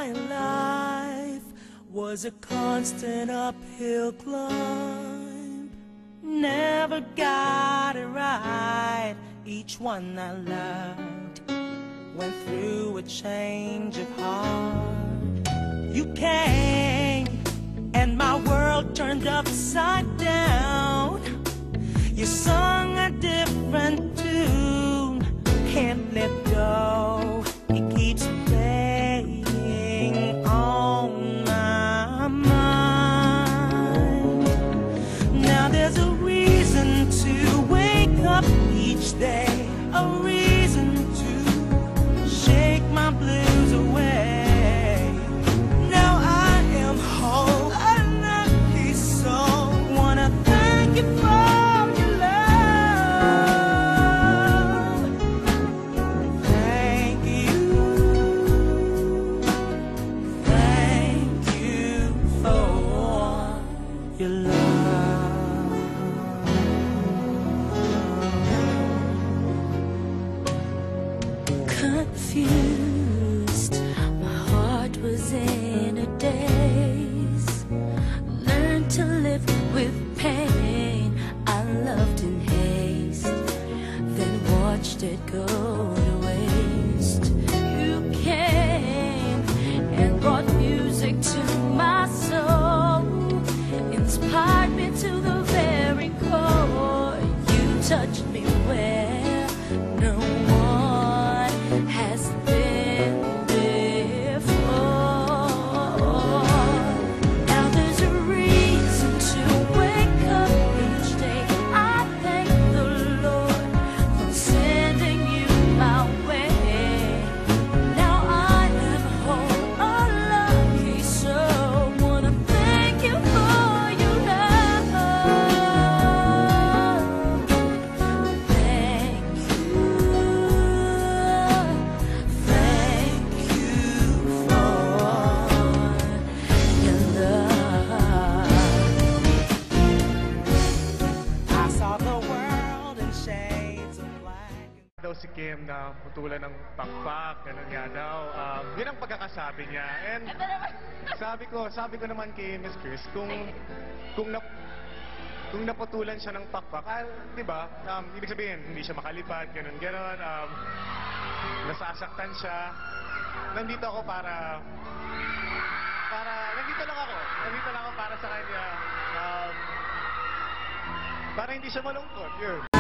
my life was a constant uphill climb. Never got it right. Each one I loved went through a change of heart. You came and my world turned upside down. You sung a different tune, can't let go. It keeps playing on my mind. Now there's a reason to wake up each day, a reason to shake my blues away. Now I am whole, a lucky soul. Wanna thank you for your love. Thank you for your love. Confused, my heart was in a daze. Learned to live with pain I loved in haste, then watched it go to waste. You came and brought music to my soul, inspired me to the very core. You touched me where no one has been before. Now there's a reason to wake up each day. I thank the Lord for sending you my way. Now I am whole, a lucky soul. Wanna thank you for your love. Thank you for your love. I saw the world in shades of black. Daw si Kim na putulan ng pakpak, ganun nga daw. Yun ang pagkakasabi niya. And sabi ko naman kay Miss Chris, kung naputulan siya ng pakpak, di ba, ibig sabihin, hindi siya makalipad, ganun, nasasaktan siya. Nandito ako nandito lang ako para sa kanya, para hindi siya malungkot, yun.